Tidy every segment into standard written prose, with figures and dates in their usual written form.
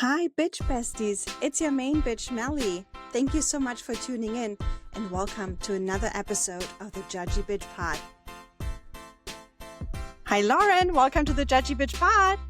Hi, bitch besties. It's your main bitch, Melly. Thank you so much for tuning in and welcome to another episode of the Judgy Bitch Pod. Hi, Lauren. Welcome to the Judgy Bitch Pod.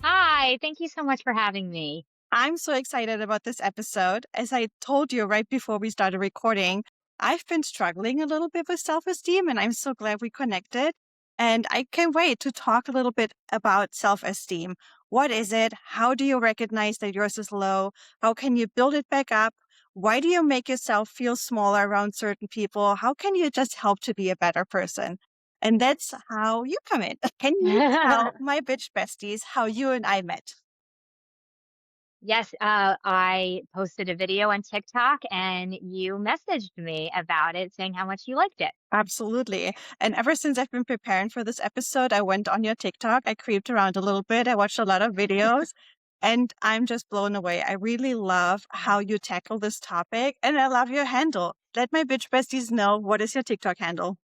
Hi, thank you so much for having me. I'm so excited about this episode. As I told you right before we started recording, I've been struggling a little bit with self-esteem, and I'm so glad we connected. And I can't wait to talk a little bit about self-esteem. What is it? How do you recognize that yours is low? How can you build it back up? Why do you make yourself feel smaller around certain people? How can you just help to be a better person? And that's how you come in. Can you tell my bitch besties how you and I met? Yes, I posted a video on TikTok and you messaged me about it saying how much you liked it. Absolutely. And ever since I've been preparing for this episode, I went on your TikTok. I creeped around a little bit. I watched a lot of videos and I'm just blown away. I really love how you tackle this topic and I love your handle. Let my bitch besties know, what is your TikTok handle?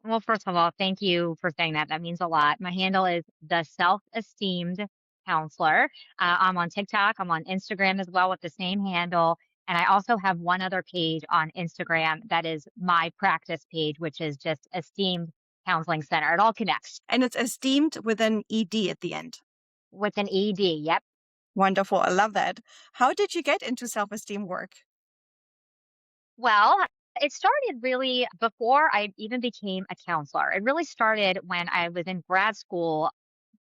Well, first of all, thank you for saying that. That means a lot. My handle is the Self-Esteemed Counselor. I'm on TikTok. I'm on Instagram as well with the same handle. And I also have one other page on Instagram that is my practice page, which is just Esteemed Counseling Center. It all connects And it's esteemed with an ED at the end. with an ED. Yep. Wonderful. I love that. How did you get into self-esteem work? Well, it started really before I even became a counselor. It really started when I was in grad school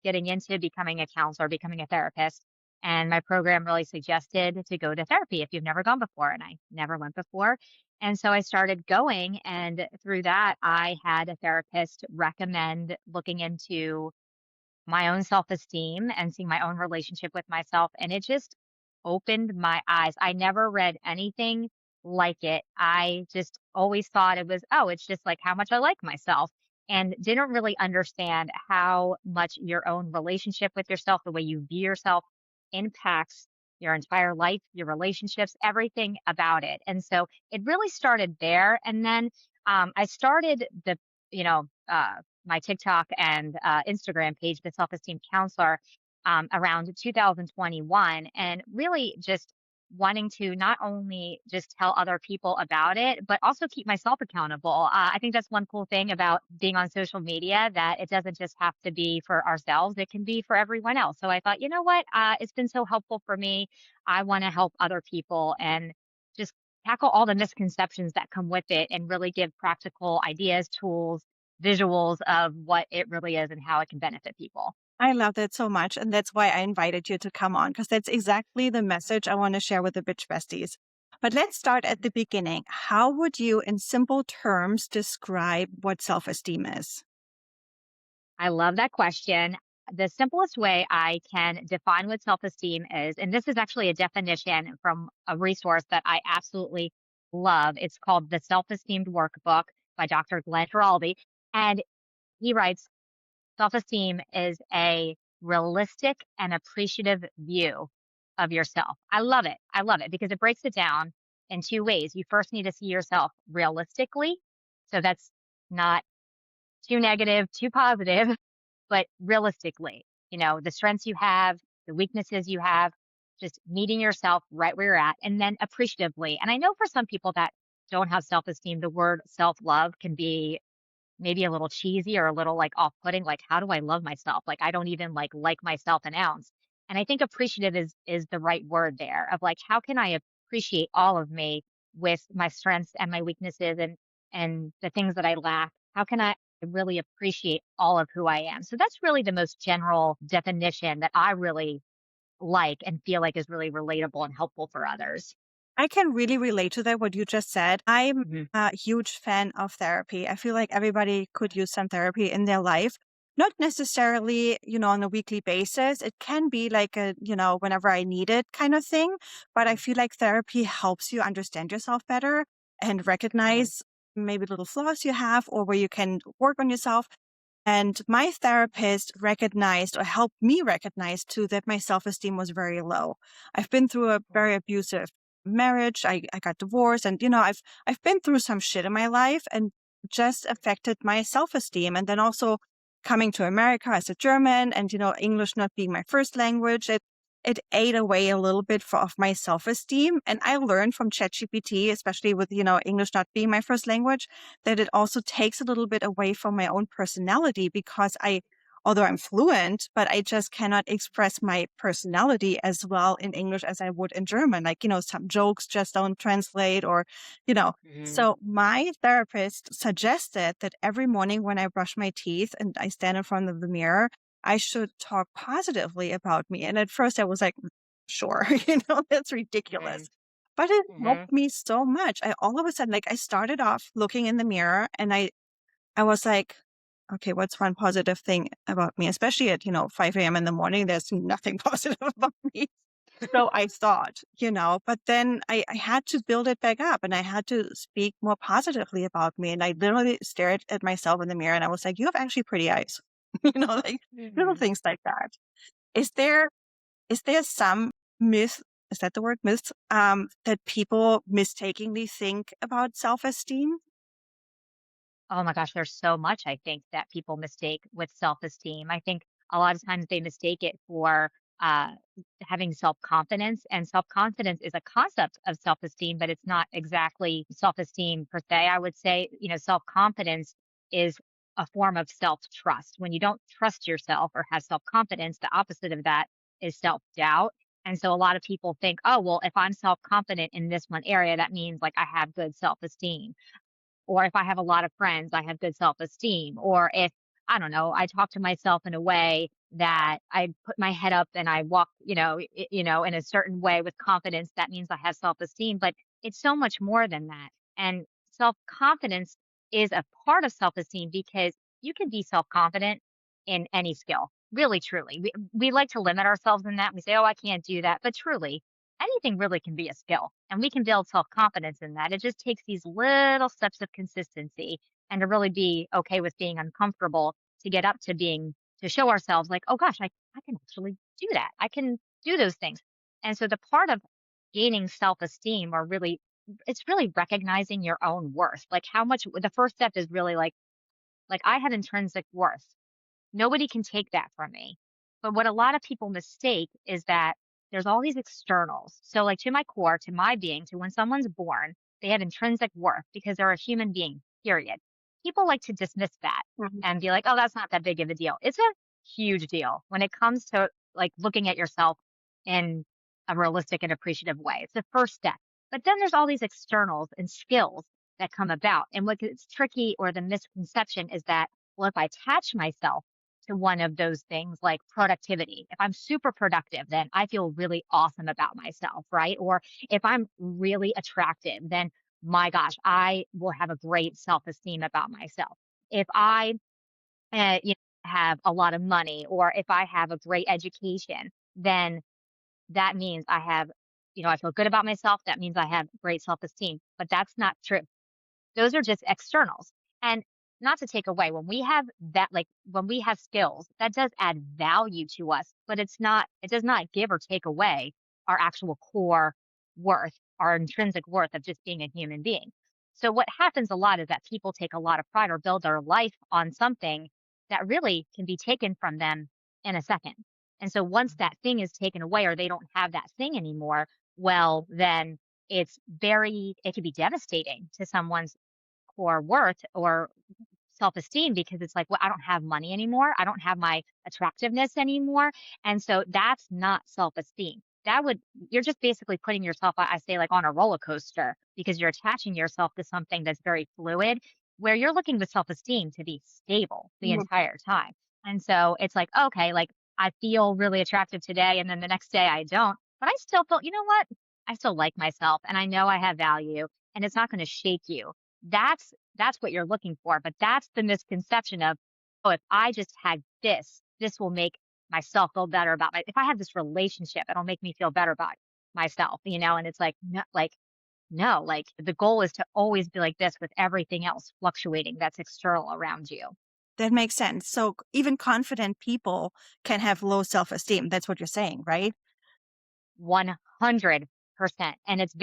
getting into becoming a counselor, becoming a therapist. And my program really suggested to go to therapy if you've never gone before. And I never went before. And so I started going. And through that, I had a therapist recommend looking into my own self esteem and seeing my own relationship with myself. And it just opened my eyes. I never read anything like it. I just always thought it was, oh, it's just like how much I like myself, and didn't really understand how much your own relationship with yourself, the way you view yourself, impacts your entire life, your relationships, everything about it. And so it really started there. And then I started you know, my TikTok and Instagram page, the Self Esteem Counselor, around 2021, and really just wanting to not only just tell other people about it, but also keep myself accountable. I think that's one cool thing about being on social media, that it doesn't just have to be for ourselves, it can be for everyone else. So I thought, you know what? It's been so helpful for me. I want to help other people and just tackle all the misconceptions that come with it and really give practical ideas, tools, visuals of what it really is and how it can benefit people. I love that so much. And that's why I invited you to come on, because that's exactly the message I want to share with the bitch besties. But let's start at the beginning. How would you, in simple terms, describe what self-esteem is? I love that question. The simplest way I can define what self esteem is, and this is actually a definition from a resource that I absolutely love. It's called the Self Esteemed Workbook by Dr. Glenn Giraldi. And he writes, self esteem is a realistic and appreciative view of yourself. I love it. I love it because it breaks it down in two ways. You first need to see yourself realistically. So that's not too negative, too positive, but realistically, the strengths you have, the weaknesses you have, just meeting yourself right where you're at, and then appreciatively. And I know for some people that don't have self esteem, the word self love can be maybe a little cheesy or a little like off putting. Like, how do I love myself? Like, I don't even like myself an ounce. And I think appreciative is the right word there, of like, how can I appreciate all of me with my strengths and my weaknesses and the things that I lack? How can I really appreciate all of who I am? So that's really the most general definition that I really like and feel like is really relatable and helpful for others. I can really relate to that, what you just said. I'm Mhm. a huge fan of therapy. I feel like everybody could use some therapy in their life. Not necessarily, on a weekly basis. It can be like whenever I need it kind of thing. But I feel like therapy helps you understand yourself better and Mhm. recognize maybe little flaws you have or where you can work on yourself. And my therapist recognized or helped me recognize too that my self-esteem was very low. I've been through a very abusive marriage. I got divorced and, I've been through some shit in my life and just affected my self-esteem. And then also coming to America as a German and, English not being my first language, it ate away a little bit of my self-esteem. And I learned from ChatGPT, especially with, English not being my first language, that it also takes a little bit away from my own personality because although I'm fluent, but I just cannot express my personality as well in English as I would in German. Like, some jokes just don't translate or, you know. Mhm. So my therapist suggested that every morning when I brush my teeth and I stand in front of the mirror, I should talk positively about me. And at first I was like, sure, that's ridiculous. Mhm. But it Mhm. helped me so much. I all of a sudden, like I started off looking in the mirror and I was like, okay, what's one positive thing about me? Especially at, 5 a.m. in the morning, there's nothing positive about me. So I thought, but then I had to build it back up and I had to speak more positively about me. And I literally stared at myself in the mirror and I was like, you have actually pretty eyes, like little Mhm. things like that. Is there, is there some myth, is that the word myth, that people mistakenly think about self-esteem? Oh my gosh, there's so much I think that people mistake with self-esteem. I think a lot of times they mistake it for uh, having self-confidence, and self-confidence is a concept of self-esteem, but it's not exactly self-esteem per se. I would say, self-confidence is a form of self-trust. When you don't trust yourself or have self-confidence, the opposite of that is self-doubt. And so a lot of people think, oh, well, if I'm self-confident in this one area, that means like I have good self-esteem, or if I have a lot of friends, I have good self-esteem, or if, I don't know, I talk to myself in a way that I put my head up and I walk, in a certain way with confidence, that means I have self-esteem, but it's so much more than that. And self-confidence is a part of self-esteem because you can be self-confident in any skill. Really, truly. We like to limit ourselves in that. We say, oh, I can't do that. But truly, anything really can be a skill, and we can build self-confidence in that. It just takes these little steps of consistency and to really be okay with being uncomfortable to get up to being to show ourselves like, oh gosh, I can actually do that. I can do those things. And so the part of gaining self-esteem, or really, it's really recognizing your own worth. Like how much the first step is really like I have intrinsic worth. Nobody can take that from me. But what a lot of people mistake is that there's all these externals. So, like to my core, to my being, to when someone's born, they have intrinsic worth because they're a human being, period. People like to dismiss that Mhm. and be like, oh, that's not that big of a deal. It's a huge deal when it comes to like looking at yourself in a realistic and appreciative way. It's the first step. But then there's all these externals and skills that come about. And what gets tricky or the misconception is that, well, if I attach myself to one of those things like productivity. If I'm super productive, then I feel really awesome about myself, right? Or if I'm really attractive, then my gosh, I will have a great self esteem about myself. If I have a lot of money, or if I have a great education, then that means I have, I feel good about myself. That means I have great self esteem. But that's not true. Those are just externals. And not to take away, when we have that, like when we have skills, that does add value to us, but it does not give or take away our actual core worth, our intrinsic worth of just being a human being. So what happens a lot is that people take a lot of pride or build their life on something that really can be taken from them in a second. And so once that thing is taken away or they don't have that thing anymore, well, then it can be devastating to someone's core worth or self-esteem, because it's like, well, I don't have money anymore. I don't have my attractiveness anymore. And so that's not self-esteem. You're just basically putting yourself, I say, like on a roller coaster, because you're attaching yourself to something that's very fluid, where you're looking with self-esteem to be stable the Mhm. entire time. And so it's like, okay, like I feel really attractive today, and then the next day I don't, but I still feel, you know what? I still like myself and I know I have value, and it's not going to shake you. That's what you're looking for, but that's the misconception of, "Oh, if I just had this, this will make myself feel better about my if I have this relationship, it'll make me feel better about myself," and it's like, no, like, the goal is to always be like this with everything else fluctuating that's external around you. That makes sense. So even confident people can have low self-esteem. That's what you're saying, right? 100%. And it's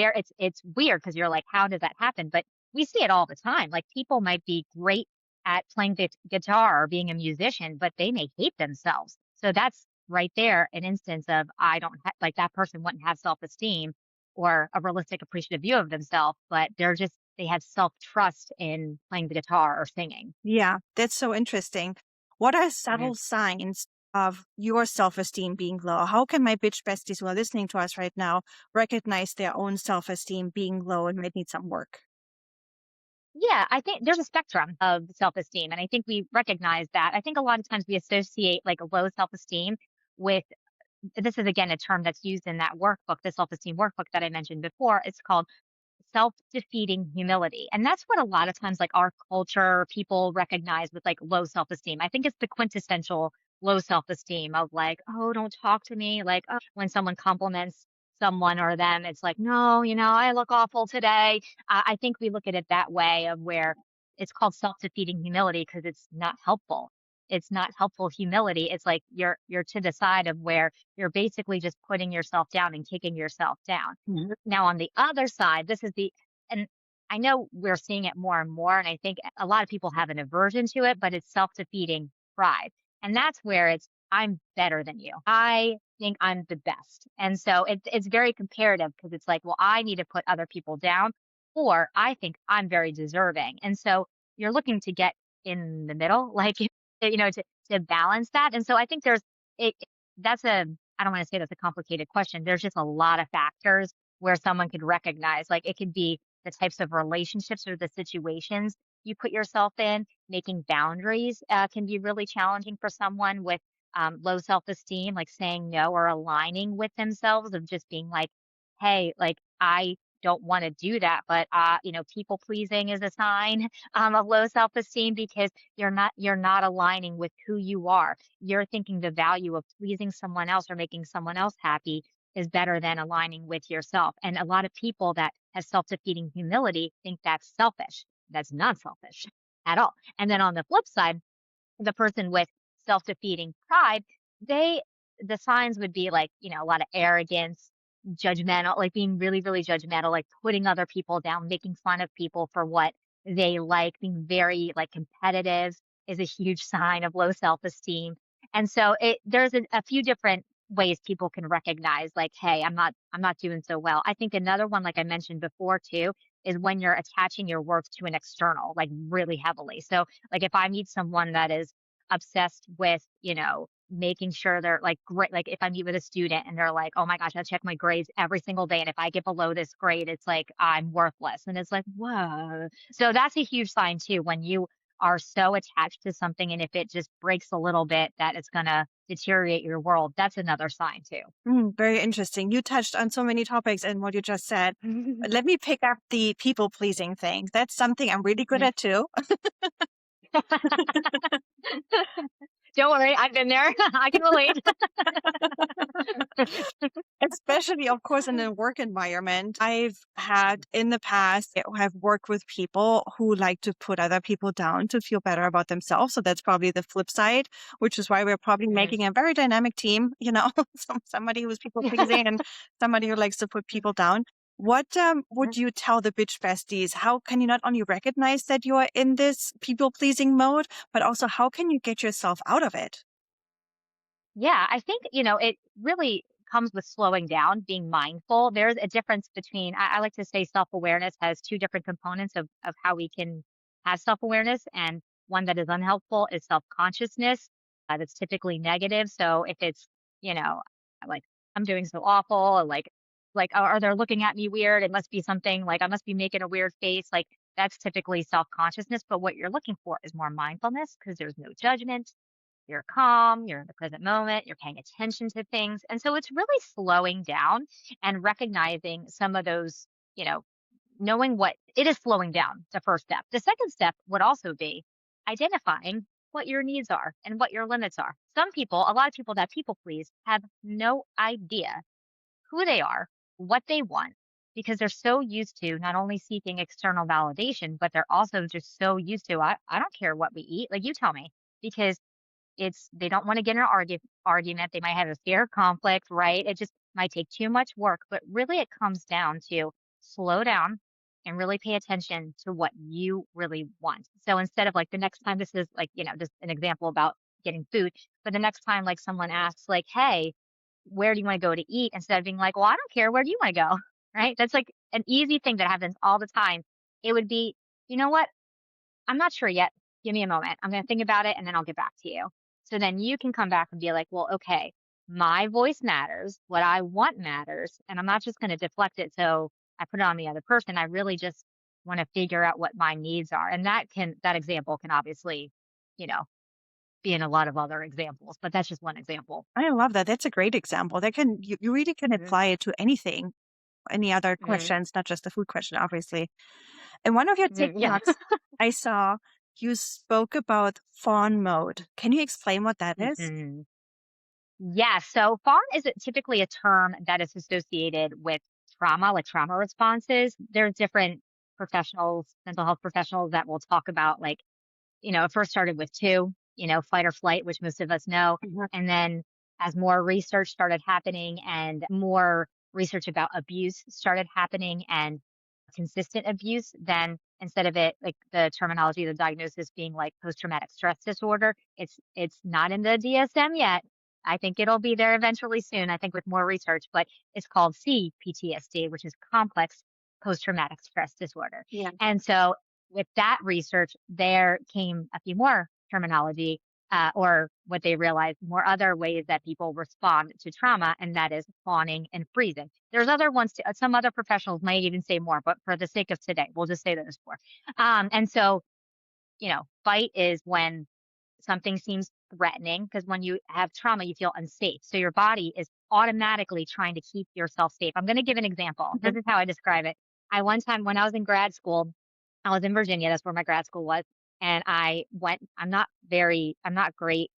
weird because you're like, how does that happen? But we see it all the time. Like people might be great at playing the guitar or being a musician, but they may hate themselves. So that's right there an instance of I don't like that person wouldn't have self-esteem or a realistic appreciative view of themselves, but they have self-trust in playing the guitar or singing. Yeah, that's so interesting. What are Mhm. subtle signs of your self-esteem being low? How can my bitch besties who are listening to us right now recognize their own self-esteem being low and might need some work? Yeah, I think there's a spectrum of self-esteem, and I think we recognize that. I think a lot of times we associate like a low self-esteem with this is again a term that's used in that workbook, the self-esteem workbook that I mentioned before. It's called self-defeating humility. And that's what a lot of times like our culture, people recognize with like low self-esteem. I think it's the quintessential low self-esteem of like, oh, don't talk to me. Like, oh, when someone compliments someone or them, it's like, no, I look awful today. I think we look at it that way of where it's called self-defeating humility because it's not helpful. It's not helpful humility. It's like you're to the side of where you're basically just putting yourself down and kicking yourself down. Now on the other side, this is the and I know we're seeing it more and more, and I think a lot of people have an aversion to it, but it's self-defeating pride. And that's where it's I'm better than you. I think I'm the best. And so it's very comparative because it's like, well, I need to put other people down, or I think I'm very deserving. And so you're looking to get in the middle, like to balance that. And so I think it that's a I don't want to say that's a complicated question. There's just a lot of factors where someone could recognize, like, it could be the types of relationships or the situations you put yourself in. Making boundaries can be really challenging for someone with low self esteem, like saying no or aligning with themselves, of just being like, hey, like, I don't want to do that. But, people pleasing is a sign of low self esteem because you're not aligning with who you are. You're thinking the value of pleasing someone else or making someone else happy is better than aligning with yourself. And a lot of people that have self-defeating humility think that's selfish. That's not selfish at all. And then on the flip side, the person with self-defeating pride, they the signs would be like, a lot of arrogance, judgmental, like being really, really judgmental, like putting other people down, making fun of people for what they like, being very like competitive is a huge sign of low self-esteem. And so there's a few different ways people can recognize like, hey, I'm not doing so well. I think another one, like I mentioned before too, is when you're attaching your worth to an external, like really heavily. So like if I meet someone that is obsessed with, making sure they're like great. Like if I meet with a student and they're like, oh my gosh, I check my grades every single day. And if I get below this grade, it's like I'm worthless. And it's like, whoa. So that's a huge sign too when you are so attached to something. And if it just breaks a little bit, that it's going to deteriorate your world. That's another sign too. Very interesting. You touched on so many topics in what you just said. Let me pick up the people pleasing thing. That's something I'm really good Mhm. at too. Don't worry, I've been there. I can relate. Especially, of course, in a work environment. I've had in the past, have worked with people who like to put other people down to feel better about themselves. So that's probably the flip side, which is why we're probably Mhm. making a very dynamic team, somebody who's people pleasing and somebody who likes to put people down. What would you tell the bitch besties? How can you not only recognize that you are in this people pleasing mode, but also how can you get yourself out of it? Yeah, I think, it really comes with slowing down, being mindful. There's a difference between, I like to say self awareness has two different components of how we can have self awareness. And one that is unhelpful is self consciousness. That's typically negative. So if it's, you know, like I'm doing so awful, or like, are they looking at me weird? It must be something like I must be making a weird face. Like that's typically self consciousness. But what you're looking for is more mindfulness because there's no judgment, you're calm, you're in the present moment, you're paying attention to things. And so it's really slowing down and recognizing some of those, you know, knowing what it is slowing down, the first step. The second step would also be identifying what your needs are and what your limits are. A lot of people that people please have no idea who they are, what they want, because they're so used to not only seeking external validation, but they're also just so used to, I don't care what we eat. Like you tell me, because they don't wanna get in an argument, they might have a fear of conflict, right? It just might take too much work, but really it comes down to slow down and really pay attention to what you really want. So instead of like the next time this is like, just an example about getting food. But the next time, like someone asks, like, "Hey, where do you want to go to eat?" Instead of being like, "Well, I don't care. Where do you want to go?" Right? That's like an easy thing that happens all the time. It would be, you know what? I'm not sure yet. Give me a moment. I'm going to think about it and then I'll get back to you. So then you can come back and be like, well, okay, my voice matters. What I want matters. And I'm not just going to deflect it. So I put it on the other person. I really just want to figure out what my needs are. And that example can obviously, you know, be in a lot of other examples, but that's just one example. I love that. That's a great example. You really can Hmm. apply it to anything, any other Hmm. questions, not just the food question, obviously. In one of your Yeah. TikToks, I saw you spoke about fawn mode. Can you explain what that is? Hmm. Yeah. So fawn is typically a term that is associated with trauma, like trauma responses. There's different professionals, mental health professionals that will talk about like, it first started with two, fight or flight, which most of us know. Mhm. And then as more research started happening and more research about abuse started happening and consistent abuse, then instead of it like the terminology, the diagnosis being like post traumatic stress disorder, it's not in the DSM yet. I think it'll be there eventually soon, I think with more research, but it's called CPTSD, which is complex post traumatic stress disorder. Yeah. And so with that research, there came a few more terminology, or what they realized, more other ways that people respond to trauma, and that is fawning and freezing. There's other ones, some other professionals might even say more, but for the sake of today, we'll just say those four. And so, fight is when something seems threatening because when you have trauma, you feel unsafe. So your body is automatically trying to keep yourself safe. I'm going to give an example. This Mhm. is how I describe it. I one time when I was in grad school, I was in Virginia. That's where my grad school was. And I went, I'm not great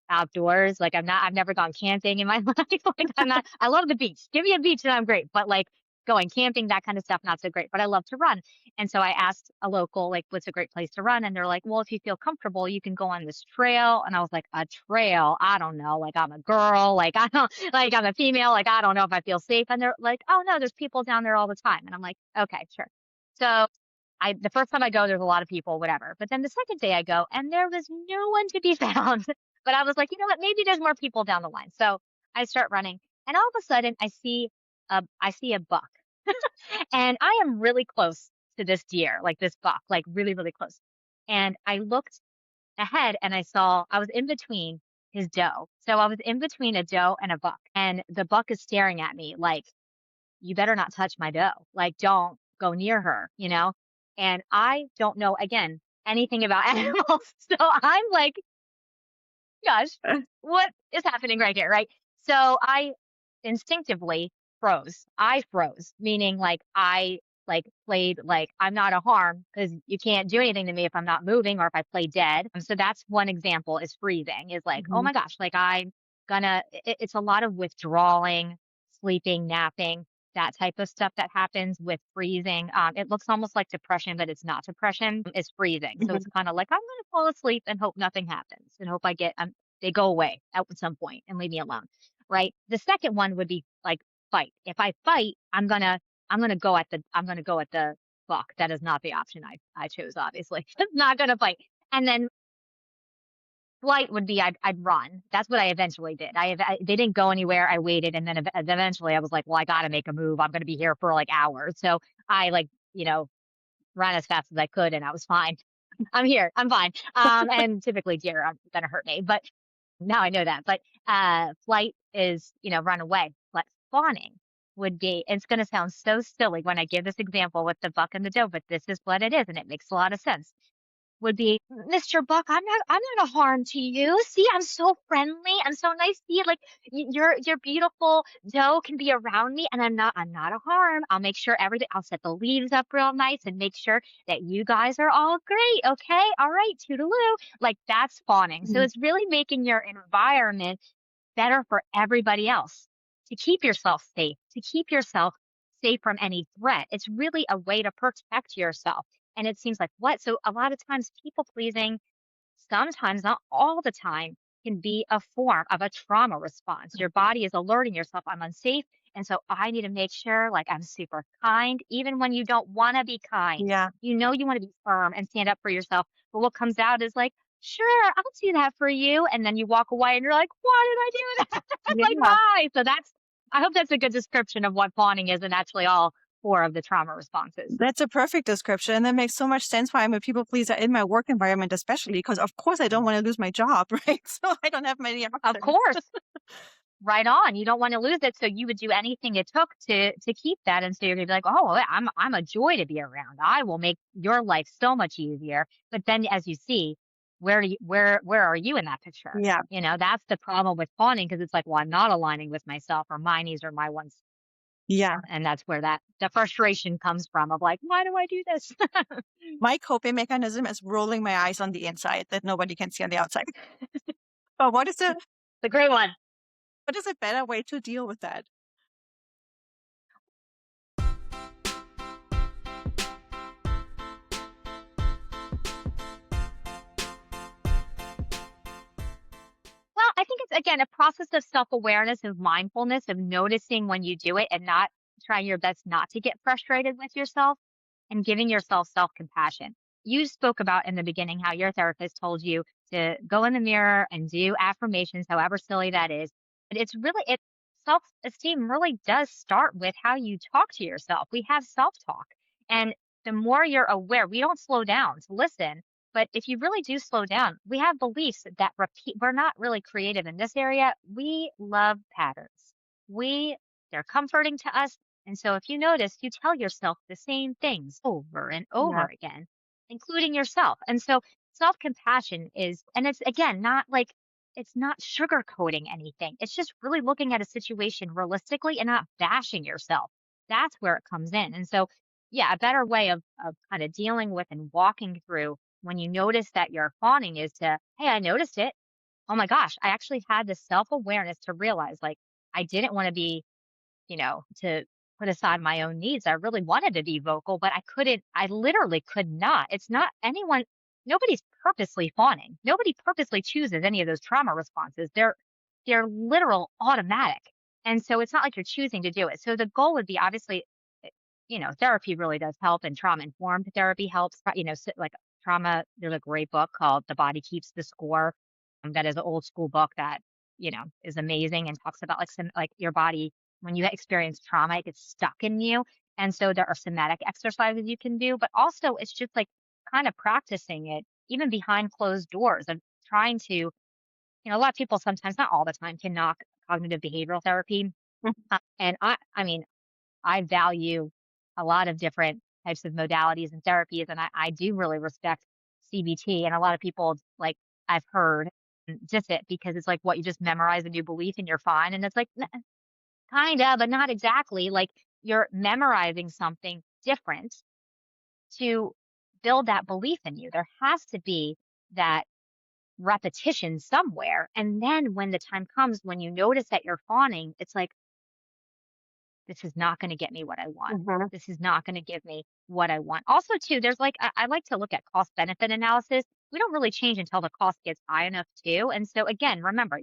outdoors. Like I've never gone camping in my life. Like I love the beach. Give me a beach and I'm great. But like going camping, that kind of stuff, not so great. But I love to run. And so I asked a local, like, what's a great place to run? And they're like, well, if you feel comfortable, you can go on this trail. And I was like, a trail? I don't know. Like, I'm a girl. Like, I don't, like, I'm a female. Like, I don't know if I feel safe. And they're like, oh, no, there's people down there all the time. And I'm like, okay, sure. So the first time I go, there's a lot of people, whatever. But then the second day I go, and there was no one to be found. But I was like, you know what? Maybe there's more people down the line. So I start running. And all of a sudden, I see a buck. And I am really close to this deer, like this buck, like really, really close. And I looked ahead and I was in between his doe. So I was in between a doe and a buck. And the buck is staring at me like, you better not touch my doe. Like, don't go near her, you know? And I don't know, again, anything about animals. So I'm like, gosh, what is happening right here? Right. So I instinctively froze. I froze, meaning like I like played like I'm not a harm because you can't do anything to me if I'm not moving or if I play dead. So that's one example is freezing is like, oh Mhm. my gosh, like it's a lot of withdrawing, sleeping, napping, that type of stuff that happens with freezing. It looks almost like depression, but it's not depression. It's freezing. So it's Mhm. kind of like I'm going to fall asleep and hope nothing happens and hope they go away at some point and leave me alone. Right. The second one would be like fight. If I fight, I'm gonna go at the buck. That is not the option I chose. Obviously, it's not gonna fight. And then flight would be I'd run. That's what I eventually did. They didn't go anywhere. I waited, and then eventually I was like, well, I got to make a move. I'm going to be here for like hours. So I like ran as fast as I could, and I was fine. I'm here. I'm fine. And typically deer aren't going to hurt me, but now I know that. But flight is run away. But fawning would be. It's going to sound so silly when I give this example with the buck and the doe, but this is what it is, and it makes a lot of sense would be, "Mr. Buck, I'm not a harm to you. See, I'm so friendly. I'm so nice. See, like your beautiful doe can be around me and I'm not a harm. I'll make sure everything I'll set the leaves up real nice and make sure that you guys are all great. Okay? All right, toodaloo." Like that's fawning. So Mhm. it's really making your environment better for everybody else to keep yourself safe, to keep yourself safe from any threat. It's really a way to protect yourself. And it seems like what? So a lot of times people pleasing, sometimes not all the time, can be a form of a trauma response. Your body is alerting yourself, I'm unsafe. And so I need to make sure like I'm super kind, even when you don't want to be kind. Yeah. You know you want to be firm and stand up for yourself. But what comes out is like, sure, I'll do that for you. And then you walk away and you're like, why did I do that? Like, Yeah. why? So I hope that's a good description of what fawning is and actually all four of the trauma responses. That's a perfect description, and that makes so much sense why I'm a people pleaser in my work environment, especially because, of course, I don't want to lose my job, right? So I don't have many Of options. course. Right on. You don't want to lose it, so you would do anything it took to keep that, and so you're gonna be like, "Oh, I'm a joy to be around. I will make your life so much easier." But then, as you see, where are you in that picture? Yeah, You know, that's the problem with fawning because it's like, well, I'm not aligning with myself or my needs or my wants, yeah. and that's where the frustration comes from of like, why do I do this? My coping mechanism is rolling my eyes on the inside that nobody can see on the outside. But The great one. what is a better way to deal with that? Well, I think it's again a process of self-awareness, of mindfulness, of noticing when you do it and not trying your best not to get frustrated with yourself and giving yourself self-compassion. You spoke about in the beginning how your therapist told you to go in the mirror and do affirmations, however silly that is. But it's really it self-esteem really does start with how you talk to yourself. We have self-talk. And the more you're aware, we don't slow down to listen, but if you really do slow down, we have beliefs that repeat. We're not really creative in this area. We love patterns. We they're comforting to us. And so if you notice, you tell yourself the same things over and over Yeah, again, including yourself. And so self-compassion is, and it's again not like it's not sugarcoating anything. It's just really looking at a situation realistically and not bashing yourself. That's where it comes in. And so yeah, a better way of kind of dealing with and walking through when you notice that you're fawning is to, hey, I noticed it. Oh my gosh, I actually had this self awareness to realize like I didn't want to be, to put aside my own needs. I really wanted to be vocal, but I couldn't, I literally could not. It's not anyone, nobody's purposely fawning. Nobody purposely chooses any of those trauma responses. They're literal automatic. And so it's not like you're choosing to do it. So the goal would be obviously therapy really does help and trauma informed therapy helps. Like trauma, there's a great book called The Body Keeps the Score. That is an old school book that, is amazing and talks about like some like your body when you experience trauma, it gets stuck in you. And so there are somatic exercises you can do, but also it's just like kind of practicing it even behind closed doors and trying to, a lot of people sometimes, not all the time, can knock cognitive behavioral therapy. And I mean, I value a lot of different types of modalities and therapies, and I do really respect CBT. And a lot of people, like I've heard, diss it because it's like what you just memorize a new belief and you're fine. And it's like, kind of, but not exactly. Like you're memorizing something different to build that belief in you. There has to be that repetition somewhere. And then when the time comes when you notice that you're fawning, it's like, this is not going to get me what I want. mhm, This is not going to give me what I want. Also, too, there's like, I like to look at cost benefit analysis. We don't really change until the cost gets high enough, too. And so, again, remember,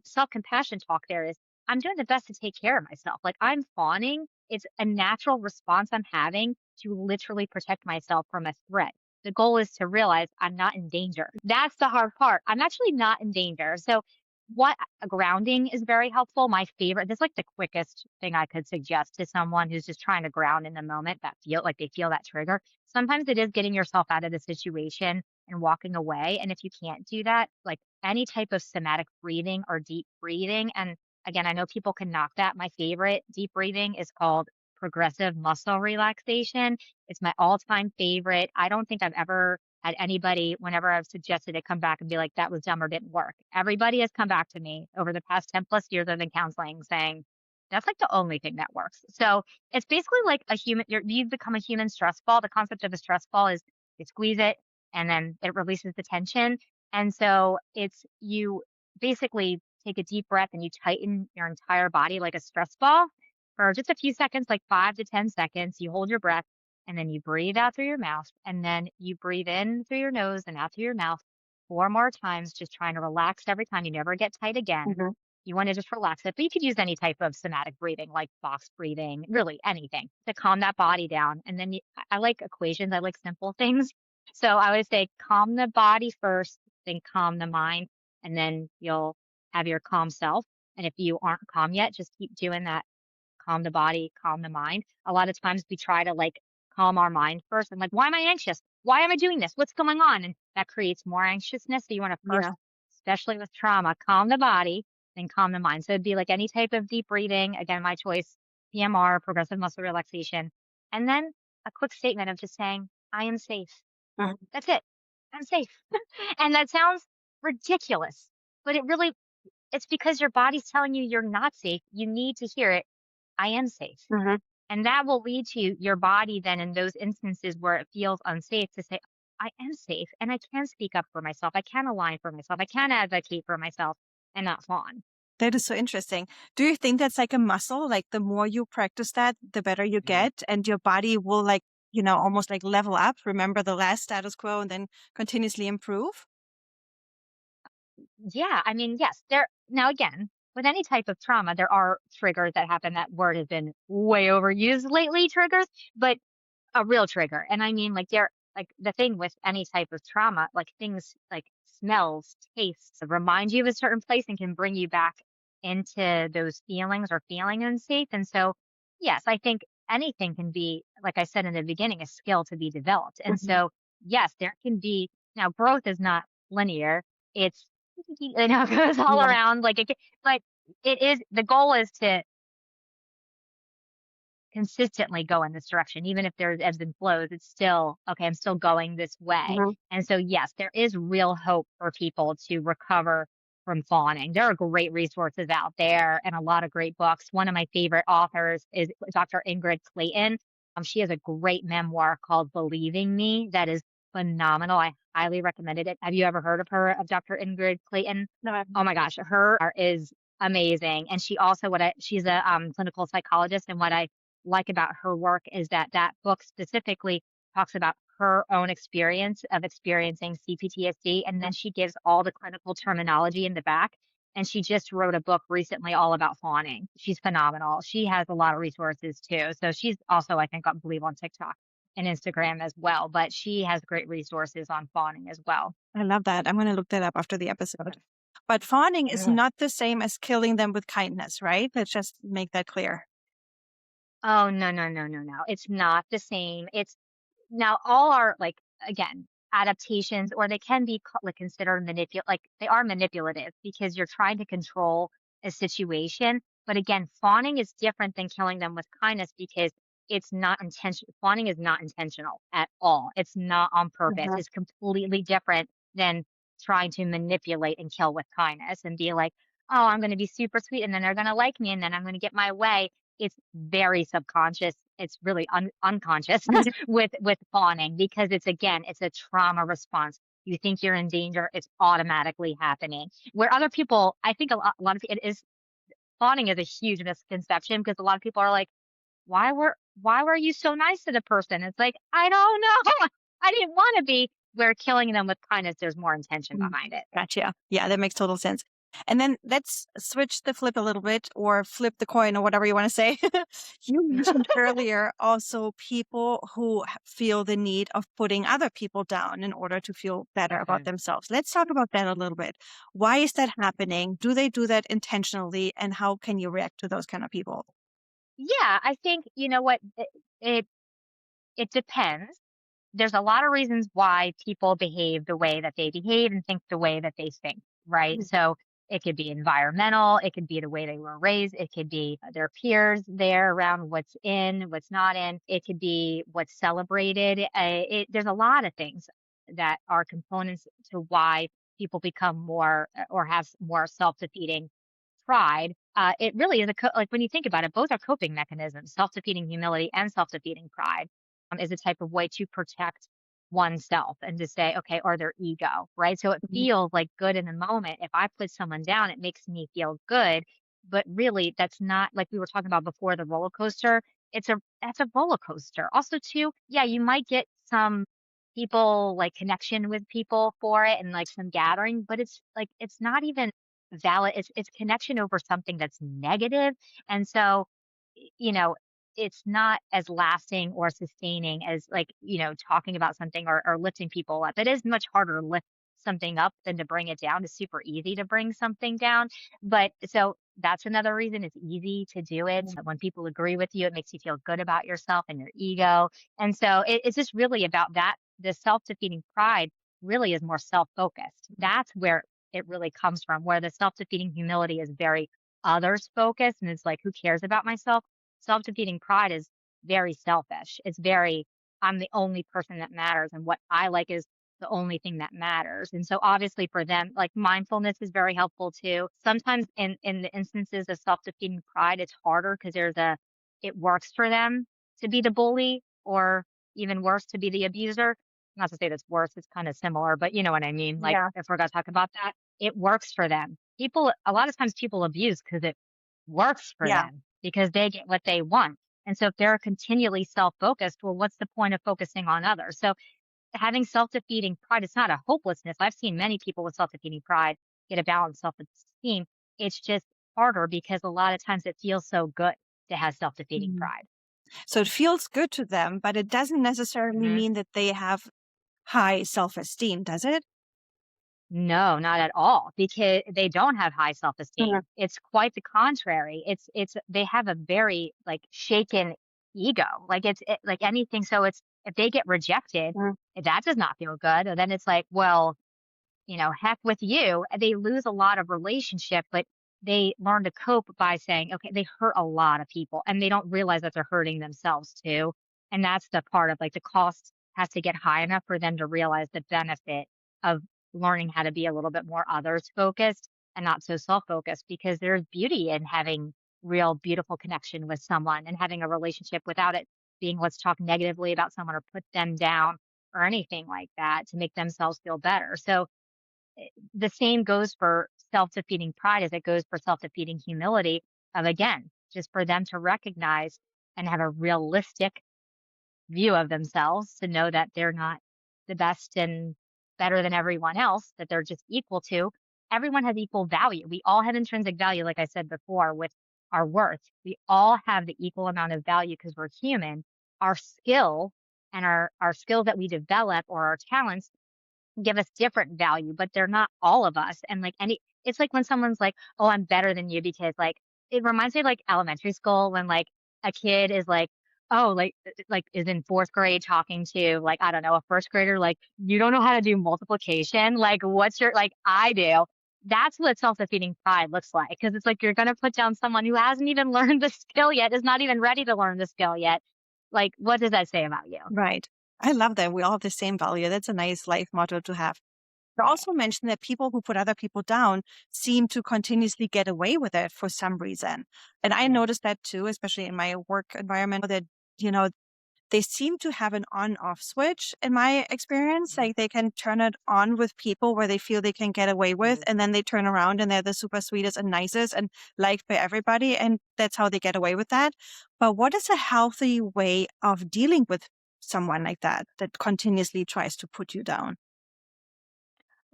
self compassion talk there is I'm doing the best to take care of myself. Like I'm fawning. It's a natural response I'm having to literally protect myself from a threat. The goal is to realize I'm not in danger. That's the hard part. I'm actually not in danger. So what grounding is very helpful. My favorite, this is like the quickest thing I could suggest to someone who's just trying to ground in the moment that feel like they feel that trigger. Sometimes it is getting yourself out of the situation and walking away. And if you can't do that, like any type of somatic breathing or deep breathing. And again, I know people can knock that. My favorite deep breathing is called progressive muscle relaxation. It's my all-time favorite. I don't think I've ever had anybody, whenever I've suggested it, come back and be like, that was dumb or didn't work. Everybody has come back to me over the past 10 plus years I've been counseling saying, that's like the only thing that works. So it's basically like you've become a human stress ball. The concept of a stress ball is you squeeze it and then it releases the tension. And so it's you basically take a deep breath and you tighten your entire body like a stress ball for just a few seconds, like 5 to 10 seconds. You hold your breath and then you breathe out through your mouth, and then you breathe in through your nose and out through your mouth 4 more times, just trying to relax every time. You never get tight again. mhm. You want to just relax it, but you could use any type of somatic breathing, like box breathing, really anything to calm that body down. And then I like equations, I like simple things. So I would say calm the body first, then calm the mind, and then you'll have your calm self. And if you aren't calm yet, just keep doing that. Calm the body, calm the mind. A lot of times we try to like calm our mind first and like, why am I anxious? Why am I doing this? What's going on? And that creates more anxiousness. So you want to first, Yeah. especially with trauma, calm the body, then calm the mind. So it'd be like any type of deep breathing. Again, my choice, PMR, progressive muscle relaxation. And then a quick statement of just saying, I am safe. Mhm. That's it. I'm safe. And that sounds ridiculous, but it's because your body's telling you you're not safe. You need to hear it. I am safe. Mhm. And that will lead to your body then in those instances where it feels unsafe to say, I am safe and I can speak up for myself. I can align for myself. I can advocate for myself and not fawn. That is so interesting. Do you think that's like a muscle? Like the more you practice that, the better you Mhm. get, and your body will like, almost like level up, remember the last status quo and then continuously improve? Yeah. I mean, yes, now again, with any type of trauma, there are triggers that happen. That word has been way overused lately, triggers, but a real trigger, and I mean, like, the thing with any type of trauma, like, things like smells, tastes remind you of a certain place and can bring you back into those feelings or feeling unsafe, and so, yes, I think anything can be, like I said in the beginning, a skill to be developed, and Mhm. so, yes, there can be now growth is not linear, it's it goes all Yeah. around, like, but it is the goal is to consistently go in this direction, even if there's ebbs and flows, it's still, okay, I'm still going this way. Mhm. And so, yes, there is real hope for people to recover from fawning. There are great resources out there and a lot of great books. One of my favorite authors is Dr. Ingrid Clayton. She has a great memoir called Believing Me that is phenomenal. I highly recommended it. Have you ever heard of her, of Dr. Ingrid Clayton? No, Oh my gosh, her is amazing. And she also, she's a clinical psychologist. And what I like about her work is that that book specifically talks about her own experience of experiencing CPTSD, and then she gives all the clinical terminology in the back. And she just wrote a book recently all about fawning. She's phenomenal. She has a lot of resources too. So she's also, I think, I believe on TikTok and Instagram as well. But she has great resources on fawning as well. I love that. I'm going to look that up after the episode. But fawning is Yeah. not the same as killing them with kindness, right? Let's just make that clear. Oh, no, no, no, no, no. It's not the same. It's now all our like again adaptations, or they can be like considered like they are manipulative because you're trying to control a situation. But again, fawning is different than killing them with kindness because it's not intentional. Fawning is not intentional at all. It's not on purpose. Mhm. It's completely different than trying to manipulate and kill with kindness and be like, oh, I'm going to be super sweet and then they're going to like me and then I'm going to get my way. It's very subconscious. It's really unconscious with fawning because it's again, it's a trauma response. You think you're in danger, it's automatically happening. Where other people, I think a lot of it is fawning is a huge misconception because a lot of people are like, why were you so nice to the person? It's like, I don't know. I didn't want to be. Where killing them with kindness, there's more intention Mm. behind it. Gotcha. Yeah, that makes total sense. And then let's switch the flip a little bit or flip the coin or whatever you want to say. You mentioned earlier also people who feel the need of putting other people down in order to feel better about Mhm. themselves. Let's talk about that a little bit. Why is that happening? Do they do that intentionally? And how can you react to those kind of people? Yeah, I think you know what it it depends. There's a lot of reasons why people behave the way that they behave and think the way that they think, right? Mhm. So it could be environmental, it could be the way they were raised, it could be their peers there around what's in, what's not in, it could be what's celebrated. There's a lot of things that are components to why people become more or have more self defeating pride. It really is like when you think about it, both are coping mechanisms. Self defeating humility and self defeating pride is a type of way to protect oneself and to say, okay, or their ego, right? So it Mhm. feels like good in the moment. If I put someone down, it makes me feel good. But really, that's not like we were talking about before the roller coaster. That's a roller coaster. Also, too, yeah, you might get some people like connection with people for it and like some gathering, but it's like it's not even valid. It's connection over something that's negative. And so, you know, it's not as lasting or sustaining as like, talking about something or lifting people up. It is much harder to lift something up than to bring it down. It's super easy to bring something down. But so that's another reason it's easy to do it. Mm. When people agree with you, it makes you feel good about yourself and your ego. And so it's just really about that. The self defeating pride really is more self focused. That's where it really comes from, where the self defeating humility is very others focused and it's like, who cares about myself? Self defeating pride is very selfish. It's very, I'm the only person that matters. And what I like is the only thing that matters. And so obviously for them, like mindfulness is very helpful too. Sometimes in the instances of self-defeating pride, it's harder because it works for them to be the bully or even worse to be the abuser. Not to say that's worse, it's kind of similar, but you know what I mean? Like Yeah. if we're gonna talk about that, it works for them. People a lot of times people abuse because it works for Yeah. them because they get what they want. And so if they're continually self-focused, well, what's the point of focusing on others? So having self-defeating pride, it's not a hopelessness. I've seen many people with self-defeating pride get a balanced self-esteem. It's just harder because a lot of times it feels so good to have self-defeating Mhm. pride. So it feels good to them, but it doesn't necessarily Mhm. mean that they have high self-esteem, does it? No, not at all, because they don't have high Mhm. self-esteem. It's quite the contrary. It's they have a very like shaken ego. Like like anything. So it's if they get rejected, Mhm. that does not feel good. And then it's like, well, heck with you. They lose a lot of relationship, but they learn to cope by saying, okay, they hurt a lot of people and they don't realize that they're hurting themselves too. And that's the part of like the cost has to get high enough for them to realize the benefit of learning how to be a little bit more others focused and not so self focused because there's beauty in having real beautiful connection with someone and having a relationship without it being let's talk negatively about someone or put them down or anything like that to make themselves feel better. So the same goes for self-defeating pride as it goes for self-defeating humility of again just for them to recognize and have a realistic view of themselves to know that they're not the best and better than everyone else, that they're just equal to. Everyone has equal value. We all have intrinsic value, like I said before, with our worth. We all have the equal amount of value because we're human. Our skill and our skills that we develop or our talents give us different value, but they're not all of us. And like it's like when someone's like, "Oh, I'm better than you," because like it reminds me of like elementary school when like a kid is like, oh, like is in fourth grade talking to like I don't know a first grader, like you don't know how to do multiplication. Like what's your like I do. That's what self-defeating pride looks like because it's like you're gonna put down someone who hasn't even learned the skill yet, is not even ready to learn the skill yet. Like, what does that say about you? Right. I love that. We all have the same value. That's a nice life motto to have. You Yeah. also mentioned that people who put other people down seem to continuously get away with it for some reason. And I Mhm. noticed that too, especially in my work environment, that, you know, they seem to have an on-off switch in my experience. Mhm. Like they can turn it on with people where they feel they can get away with, Mhm. and then they turn around and they're the super sweetest and nicest and liked by everybody. And that's how they get away with that. But what is a healthy way of dealing with someone like that, that continuously tries to put you down?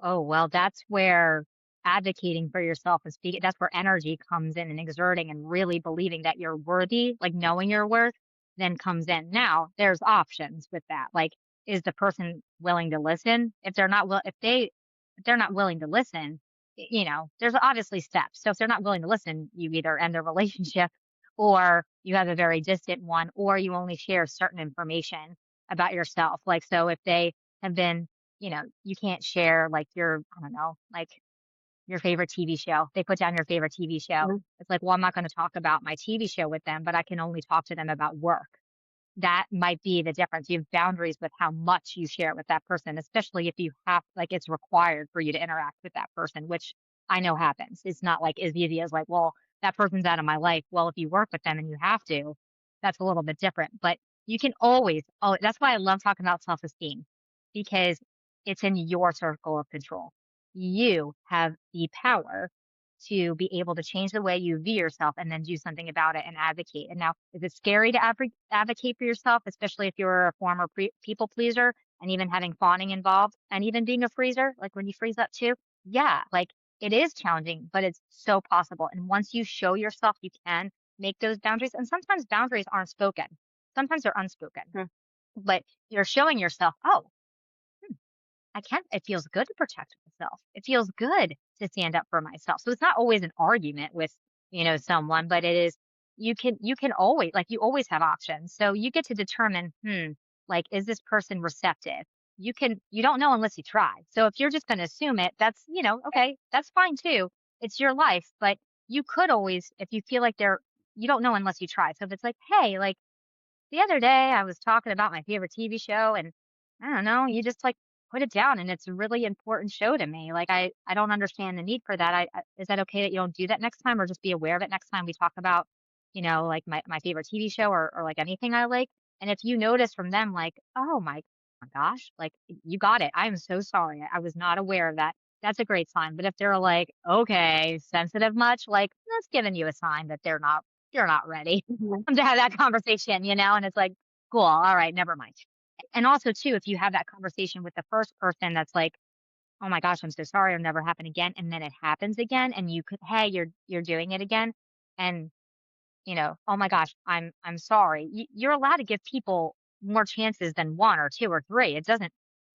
Oh, well, that's where advocating for yourself and speaking, that's where energy comes in and exerting and really believing that you're worthy, like knowing your worth, then comes in. Now, there's options with that. Like, is the person willing to listen? If they're not if they're not willing to listen, there's obviously steps. So if they're not willing to listen, you either end the relationship or you have a very distant one, or you only share certain information about yourself. Like, so if they have been you can't share like I don't know, like your favorite TV show. They put down your favorite TV show. Mhm. It's like, well, I'm not going to talk about my TV show with them, but I can only talk to them about work. That might be the difference. You have boundaries with how much you share with that person, especially if you have like it's required for you to interact with that person, which I know happens. It's not like as easy as like, well, that person's out of my life. Well, if you work with them and you have to, that's a little bit different. But you can always, oh, that's why I love talking about self esteem because it's in your circle of control. You have the power to be able to change the way you view yourself and then do something about it and advocate. And now, is it scary to advocate for yourself, especially if you're a former people pleaser and even having fawning involved and even being a freezer, like when you freeze up too? Yeah, like it is challenging, but it's so possible. And once you show yourself you can make those boundaries, and sometimes boundaries aren't spoken, sometimes they're unspoken, Hmm. but you're showing yourself, oh, it feels good to protect myself. It feels good to stand up for myself. So it's not always an argument with, someone, but it is, you can always, like, you always have options. So you get to determine, like, is this person receptive? You don't know unless you try. So if you're just going to assume it, that's, okay, that's fine too. It's your life, but you could always, if you feel like you don't know unless you try. So if it's like, hey, like, the other day I was talking about my favorite TV show and I don't know, you just like put it down and it's a really important show to me. Like I don't understand the need for that. Is that okay that you don't do that next time or just be aware of it next time we talk about, like my favorite TV show or like anything I like. And if you notice from them like, oh my gosh, like you got it. I'm so sorry. I was not aware of that. That's a great sign. But if they're like, okay, sensitive much, like that's giving you a sign that you're not ready Mhm. to have that conversation, and it's like, cool, all right, never mind. And also too, if you have that conversation with the first person that's like, oh my gosh, I'm so sorry, it'll never happen again. And then it happens again and you could, hey, you're doing it again. And oh my gosh, I'm sorry. You're allowed to give people more chances than one or two or three.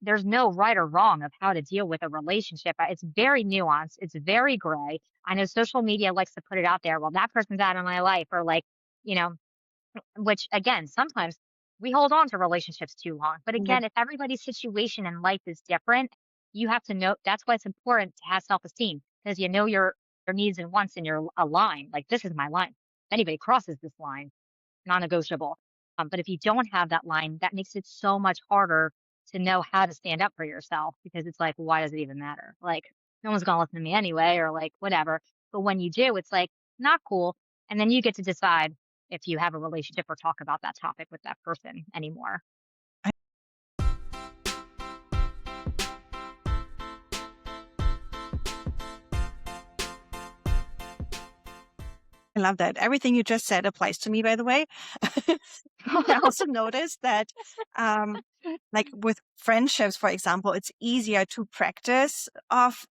There's no right or wrong of how to deal with a relationship. It's very nuanced. It's very gray. I know social media likes to put it out there. Well, that person's out of my life or like, you know, which again, sometimes we hold on to relationships too long. But Yep. again, if everybody's situation in life is different, you have to know that's why it's important to have self-esteem because you know your needs and wants and you're aligned. Like this is my line. If anybody crosses this line, non-negotiable. But if you don't have that line, that makes it so much harder to know how to stand up for yourself because it's like, why does it even matter? Like, no one's gonna listen to me anyway, or like whatever. But when you do, it's like not cool. And then you get to decide if you have a relationship or talk about that topic with that person anymore. I love that. Everything you just said applies to me, by the way. I also noticed that, like with friendships, for example, it's easier to practice of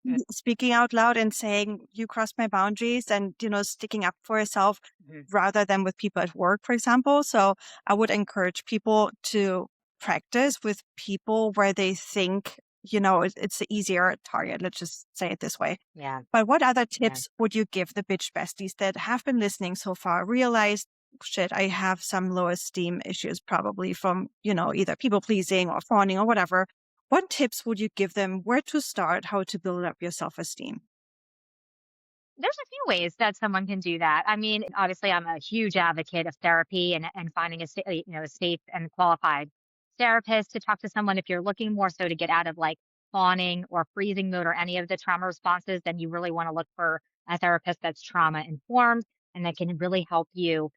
Mm, speaking out loud and saying, you crossed my boundaries and, sticking up for yourself mhm. rather than with people at work, for example. So I would encourage people to practice with people where they think, it's the easier target. Let's just say it this way. Yeah, But what other yeah. tips would you give the bitch besties that have been listening so far, realized, shit, I have some low esteem issues probably from, either people pleasing or fawning or whatever. What tips would you give them where to start, how to build up your self-esteem? There's a few ways that someone can do that. I mean, obviously, I'm a huge advocate of therapy and finding a safe and qualified therapist to talk to someone. If you're looking more so to get out of like fawning or freezing mode or any of the trauma responses, then you really want to look for a therapist that's trauma informed and that can really help you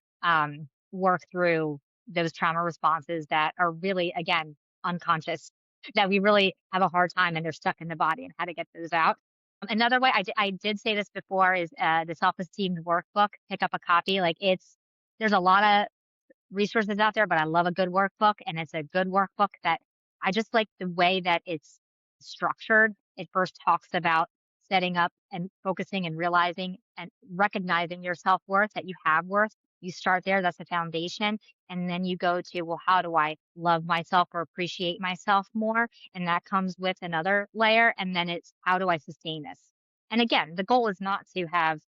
work through those trauma responses that are really, again, unconscious, that we really have a hard time and they're stuck in the body and how to get those out. Another way I did say this before is, the Self-Esteemed workbook, pick up a copy, like, there's a lot of resources out there, but I love a good workbook, and it's a good workbook that I just like the way that it's structured. It first talks about setting up and focusing and realizing and recognizing your self-worth, that you have worth. You start there, that's the foundation, and then you go to, well, how do I love myself or appreciate myself more? And that comes with another layer, and then it's how do I sustain this? And again, the goal is not to have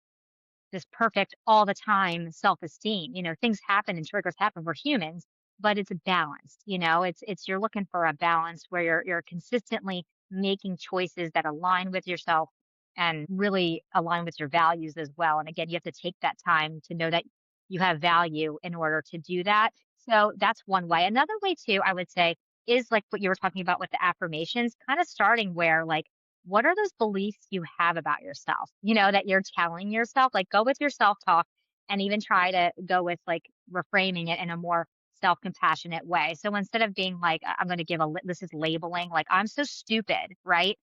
this perfect all the time self-esteem. Things happen and triggers happen. We're humans, but it's balanced. It's you're looking for a balance where you're consistently making choices that align with yourself and really align with your values as well. And again, you have to take that time to know that you have value in order to do that. So that's one way. Another way too, I would say, is like what you were talking about with the affirmations, kind of starting where like what are those beliefs you have about yourself, that you're telling yourself? Like, go with your self talk and even try to go with like reframing it in a more self compassionate way. So instead of being like, I'm going to this is labeling, like, I'm so stupid, right?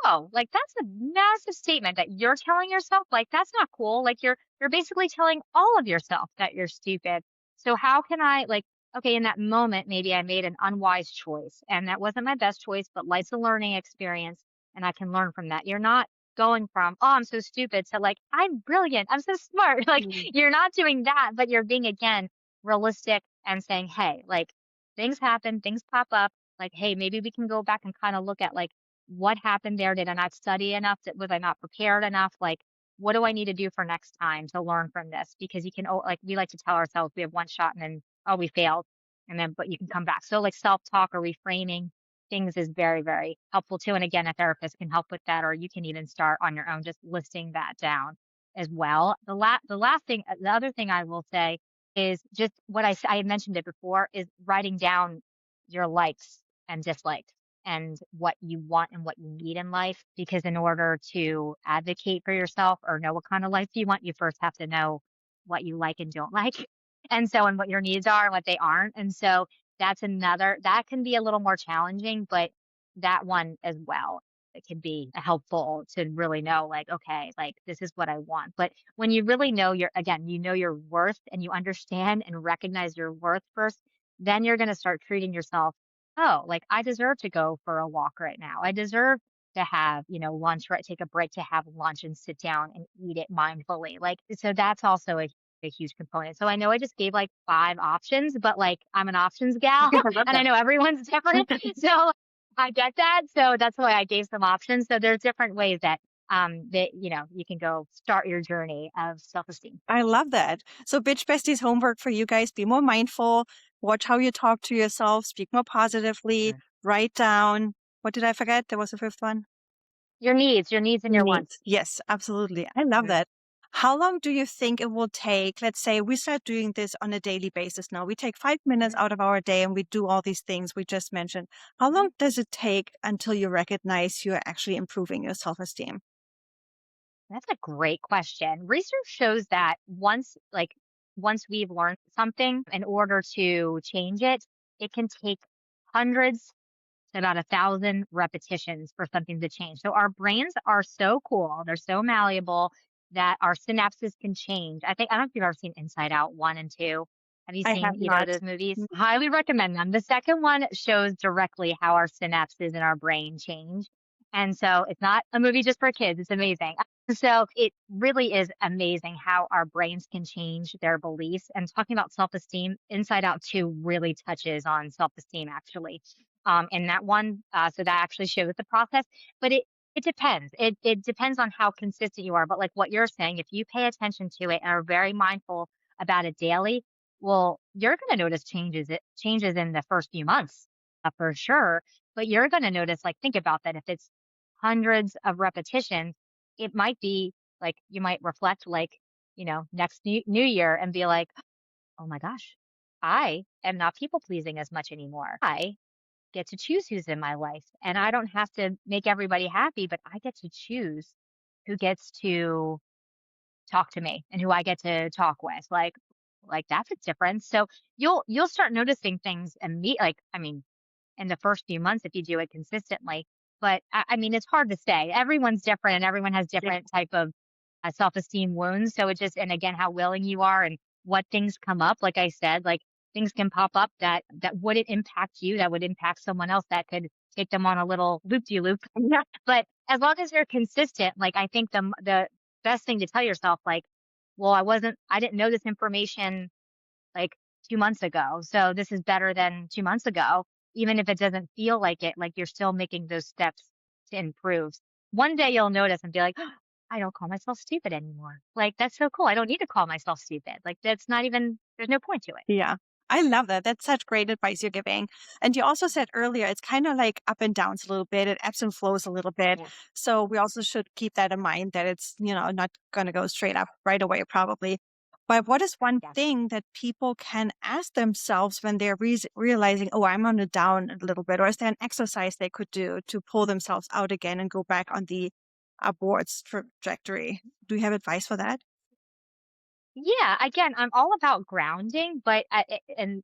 Whoa, like that's a massive statement that you're telling yourself. Like, that's not cool. Like, you're basically telling all of yourself that you're stupid. So, how can I, like, okay, in that moment, maybe I made an unwise choice and that wasn't my best choice, but life's a learning experience and I can learn from that. You're not going from, "Oh, I'm so stupid," to like, "I'm brilliant. I'm so smart." Like, Mm. you're not doing that, but you're being again realistic and saying, "Hey, like things happen, things pop up. like, hey, maybe we can go back and kind of look at like what happened there. Did I not study enough? Was I not prepared enough? Like, what do I need to do for next time to learn from this? Because you can, like, we like to tell ourselves we have one shot and then, oh, we failed. And then, but you can come back. So, like, self talk or reframing things is very, very helpful too. And again, a therapist can help with that, or you can even start on your own, just listing that down as well. The last thing, the other thing I will say is just what I had mentioned it before is writing down your likes and dislikes and what you want and what you need in life. Because in order to advocate for yourself or know what kind of life you want, you first have to know what you like and don't like. And so, and what your needs are and what they aren't. And so, that's another that can be a little more challenging, but that one as well, it can be helpful to really know, like, okay, like, this is what I want. But when you really know you know your worth and you understand and recognize your worth first, then you're gonna start treating yourself, "Oh, like, I deserve to go for a walk right now. I deserve to have, lunch, right, take a break to have lunch and sit down and eat it mindfully." Like, so that's also a huge component. So I know I just gave like 5 options, but like I'm an options gal I love and I that. know everyone's different. So I get that. So that's why I gave some options. So there's different ways that you can go start your journey of self-esteem. I love that. So, Bitch Besties homework for you guys: be more mindful, watch how you talk to yourself, speak more positively, Sure. write down. What did I forget? There was a fifth one. Your needs and Your your needs. wants. Yes, absolutely. I love Mhm. that. How long do you think it will take? Let's say we start doing this on a daily basis now. We take 5 minutes Mhm. out of our day and we do all these things we just mentioned. How long Mhm. does it take until you recognize you're actually improving your self-esteem? That's a great question. Research shows that once we've learned something in order to change it, it can take hundreds to about 1,000 repetitions for something to change. So our brains are so cool. They're so malleable that our synapses can change. I don't know if you've ever seen Inside Out 1 and 2. Have you I seen have either of not. those movies? Highly recommend them. The second one shows directly how our synapses in our brain change. And so it's not a movie just for kids. It's amazing. So it really is amazing how our brains can change their beliefs. And talking about self-esteem, Inside Out 2 really touches on self-esteem actually in that one. So that actually shows the process, but it depends. It depends on how consistent you are. But like what you're saying, if you pay attention to it and are very mindful about it daily, well, you're going to notice changes in the first few months for sure. But you're going to notice, like, think about that. If it's hundreds of repetitions, it might be like you might reflect, like, next new year and be like, oh my gosh, I am not people pleasing as much anymore. I get to choose who's in my life. And I don't have to make everybody happy, but I get to choose who gets to talk to me and who I get to talk with. Like that's a difference. So you'll start noticing things and me like I mean in the first few months if you do it consistently. But I mean it's hard to say. Everyone's different and everyone has Yeah. different type of self-esteem wounds. So it just and again how willing you are and what things come up. Like I said, like things can pop up that wouldn't impact you, that would impact someone else, that could take them on a little loop de loop. Yeah. But as long as you're consistent, like I think the best thing to tell yourself, like, well, I didn't know this information like 2 months ago, so this is better than 2 months ago. Even if it doesn't feel like it, like you're still making those steps to improve. One day you'll notice and be like, I don't call myself stupid anymore. Like, that's so cool. I don't need to call myself stupid. Like, that's not even, there's no point to it. Yeah. I love that. That's such great advice you're giving. And you also said earlier, it's kind of like up and downs a little bit. It ebbs and flows a little bit. Yeah. So we also should keep that in mind that it's, not going to go straight up right away, probably. But what is one Yes. thing that people can ask themselves when they're realizing, oh, I'm on a down a little bit? Or is there an exercise they could do to pull themselves out again and go back on the upwards trajectory? Do you have advice for that? Yeah. Again, I'm all about grounding, but, and,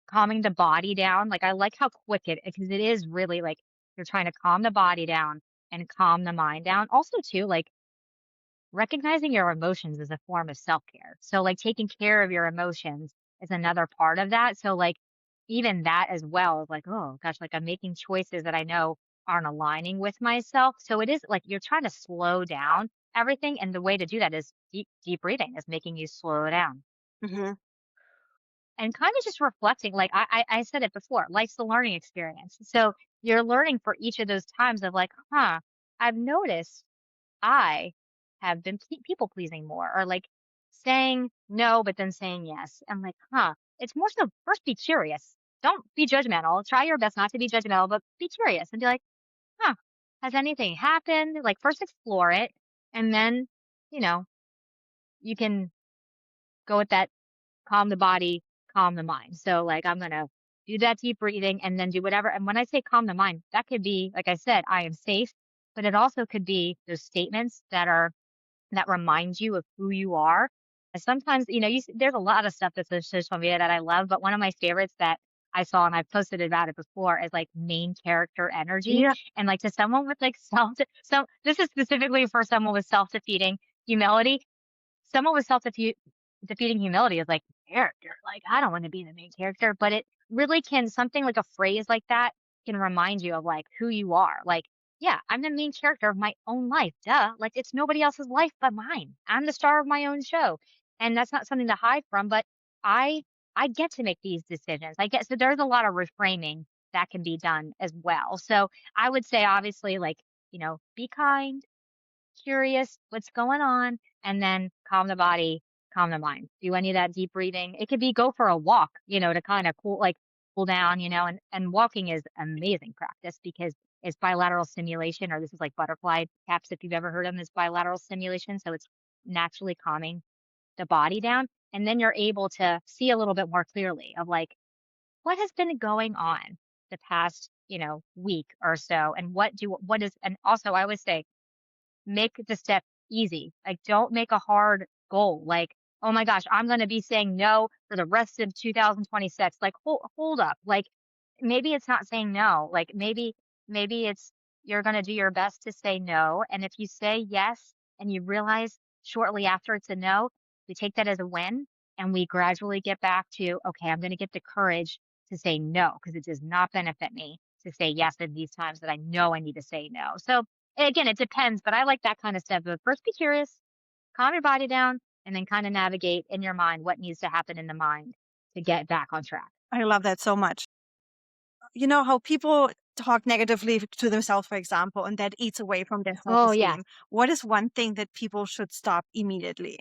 calming the body down. Like, I like how quick because it is really like you're trying to calm the body down and calm the mind down. Also, too, like, recognizing your emotions is a form of self-care. So, like, taking care of your emotions is another part of that. So, like, even that as well is like, oh gosh, like I'm making choices that I know aren't aligning with myself. So it is like you're trying to slow down everything. And the way to do that is deep breathing is making you slow down. Hmm. and kind of just reflecting. Like I said it before, life's the learning experience. So you're learning for each of those times of like, huh, I've noticed I have been people pleasing more, or like saying no, but then saying yes. I'm like, huh, it's more so first be curious. Don't be judgmental. Try your best not to be judgmental, but be curious and be like, huh, has anything happened? Like, first explore it. And then, you know, you can go with that calm the body, calm the mind. So, like, I'm going to do that deep breathing and then do whatever. And when I say calm the mind, that could be, like I said, I am safe, but it also could be those statements that remind you of who you are. And sometimes, there's a lot of stuff that's on social media that I love, but one of my favorites that I saw and I've posted about it before is like main character energy. Yeah, And like to someone with like so this is specifically for someone with self-defeating humility. Someone with defeating humility is like character. Like, I don't want to be the main character, but it really can something like a phrase like that can remind you of like who you are. Like, yeah, I'm the main character of my own life. Duh. Like it's nobody else's life but mine. I'm the star of my own show. And that's not something to hide from, but I I get to make these decisions. I get so there's a lot of reframing that can be done as well. So I would say obviously like, be kind, curious what's going on, and then calm the body, calm the mind. Do any of that deep breathing. It could be go for a walk, to kind of cool down, and walking is amazing practice because it's bilateral stimulation, or this is like butterfly taps if you've ever heard of them, is bilateral stimulation. So it's naturally calming the body down. And then you're able to see a little bit more clearly of like what has been going on the past, week or so, and what is, and also I always say make the step easy. Like, don't make a hard goal. Like, oh my gosh, I'm going to be saying no for the rest of 2026. Like, hold up. Like, maybe it's not saying no. Like, maybe it's you're going to do your best to say no. And if you say yes and you realize shortly after it's a no, we take that as a win and we gradually get back to, okay, I'm going to get the courage to say no because it does not benefit me to say yes in these times that I know I need to say no. So, again, it depends, but I like that kind of stuff. But first be curious, calm your body down, and then kind of navigate in your mind what needs to happen in the mind to get back on track. I love that so much. You know how people talk negatively to themselves, for example, and that eats away from their Oh, yes. self-esteem. What is one thing that people should stop immediately?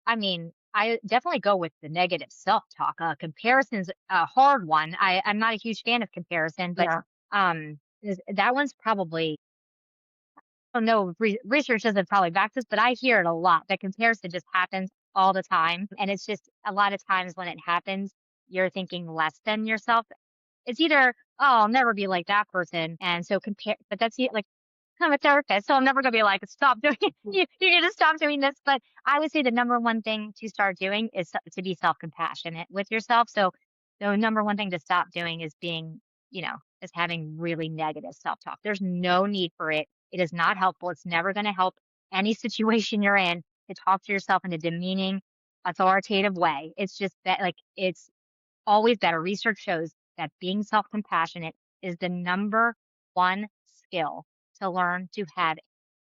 I mean, I definitely go with the negative self-talk. Comparison's a hard one. I'm not a huge fan of comparison, but Yeah, that one's probably don't know if research doesn't probably back this, but I hear it a lot. That comparison just happens all the time. And it's just a lot of times when it happens, you're thinking less than yourself. It's either, oh, I'll never be like that person. And so compare, but like, I'm a therapist, so I'm never gonna be like, stop doing it. You're gonna stop doing this. But I would say the number one thing to start doing is to be self-compassionate with yourself. So the number one thing to stop doing is being, is having really negative self-talk. There's no need for it. It is not helpful. It's never gonna help any situation you're in to talk to yourself in a demeaning, authoritative way. It's just that like it's always better. Research shows that being self compassionate is the number one skill to learn to have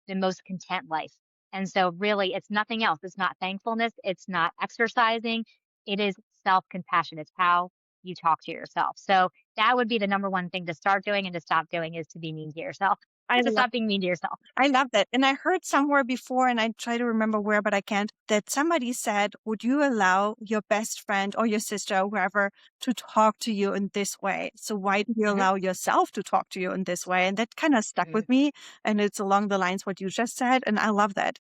the most content life. And so, really, it's nothing else. It's not thankfulness. It's not exercising. It is self compassion. It's how you talk to yourself. So, that would be the number one thing to start doing and to stop doing is to be mean to yourself, I to love stop being mean to yourself. I love that. And I heard somewhere before, and I try to remember where, but I can't, that somebody said, would you allow your best friend or your sister or whoever to talk to you in this way? So why do you Hmm. allow yourself to talk to you in this way? And that kind of stuck Hmm. with me. And it's along the lines what you just said. And I love that.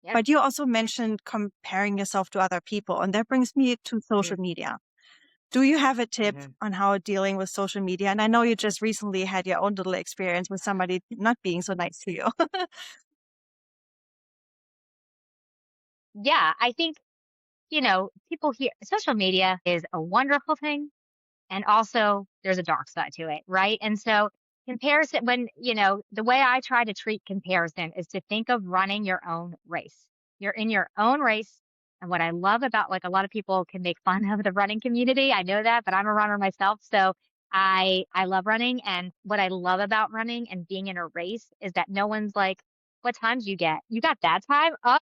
Yep. But you also mentioned comparing yourself to other people. And that brings me to Hmm. social media. Do you have a tip Hmm. on how dealing with social media? And I know you just recently had your own little experience with somebody not being so nice to you. Yeah, I think, people here, social media is a wonderful thing. And also there's a dark side to it, right? And so comparison when, the way I try to treat comparison is to think of running your own race. You're in your own race. And what I love about like a lot of people can make fun of the running community. I know that, but I'm a runner myself. So I love running. And what I love about running and being in a race is that no one's like, what time do you get? You got that time?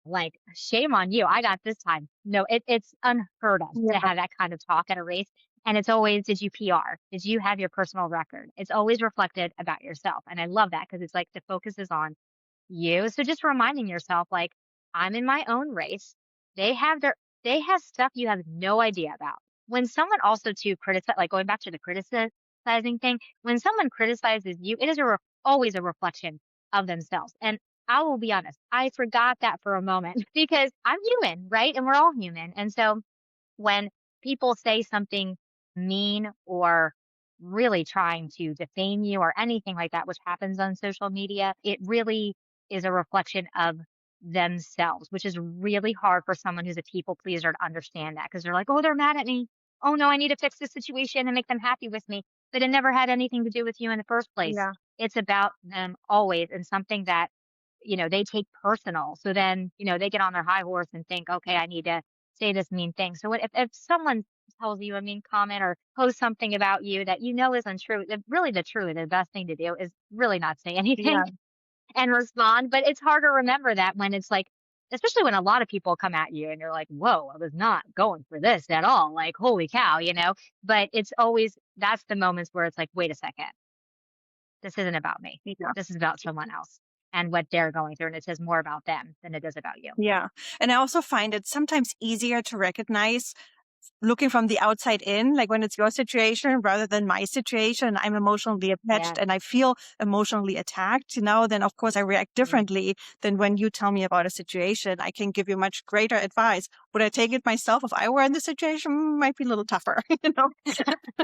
Like, shame on you. I got this time. No, it's unheard of to Yeah. have that kind of talk at a race. And it's always, did you PR? Did you have your personal record? It's always reflected about yourself. And I love that because it's like the focus is on you. So just reminding yourself, like, I'm in my own race. They have their, they have stuff you have no idea about. When someone also to criticize, like going back to the criticizing thing, when someone criticizes you, it is always a reflection of themselves. And I will be honest, I forgot that for a moment because I'm human, right? And we're all human. And so when people say something mean or really trying to defame you or anything like that, which happens on social media, it really is a reflection of themselves, which is really hard for someone who's a people pleaser to understand that because they're like, oh, they're mad at me. Oh, no, I need to fix this situation and make them happy with me. But it never had anything to do with you in the first place. Yeah. It's about them always and something that, they take personal. So then, they get on their high horse and think, okay, I need to say this mean thing. So if someone tells you a mean comment or posts something about you that you know is untrue, really the best thing to do is really not say anything Yeah. and respond. But it's hard to remember that when it's like, especially when a lot of people come at you and you're like, whoa, I was not going for this at all. Like, holy cow. But it's always, that's the moments where it's like, wait a second, this isn't about me. Yeah. This is about someone else and what they're going through. And it says more about them than it does about you. Yeah. And I also find it sometimes easier to recognize looking from the outside in, like when it's your situation rather than my situation, I'm emotionally attached Yeah. and I feel emotionally attacked, then of course I react Mhm. differently than when you tell me about a situation. I can give you much greater advice. Would I take it myself if I were in the situation? Might be a little tougher, you know?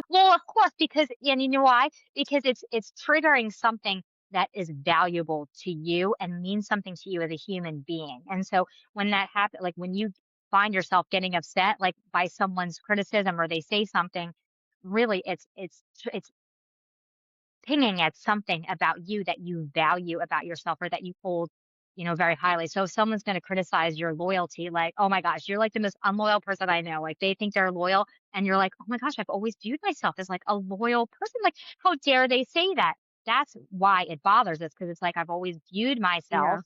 Well, of course, because and you know why? Because it's triggering something that is valuable to you and means something to you as a human being. And so when that happens, like when you find yourself getting upset, like by someone's criticism or they say something, really, it's pinging at something about you that you value about yourself or that you hold, very highly. So if someone's going to criticize your loyalty, like, oh my gosh, you're like the most unloyal person I know. Like they think they're loyal and you're like, oh my gosh, I've always viewed myself as like a loyal person. Like, how dare they say that? That's why it bothers us because it's like I've always viewed Yeah. myself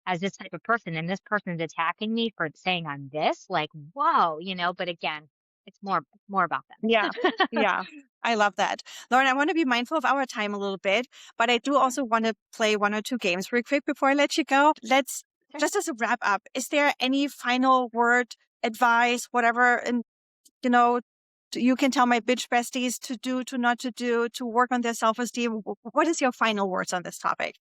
as this type of person and this person's attacking me for saying I'm this. Like, whoa. But again, it's more about Yeah. them. Yeah. I love that. Lauren, I want to be mindful of our time a little bit, but I do Sure, also want to play one or two games real quick before I let you go. Let's sure. just as a wrap up, is there any final word, advice, whatever, and you know, you can tell my bitch besties to do, to not to do, to work on their self-esteem. What is your final words on this topic?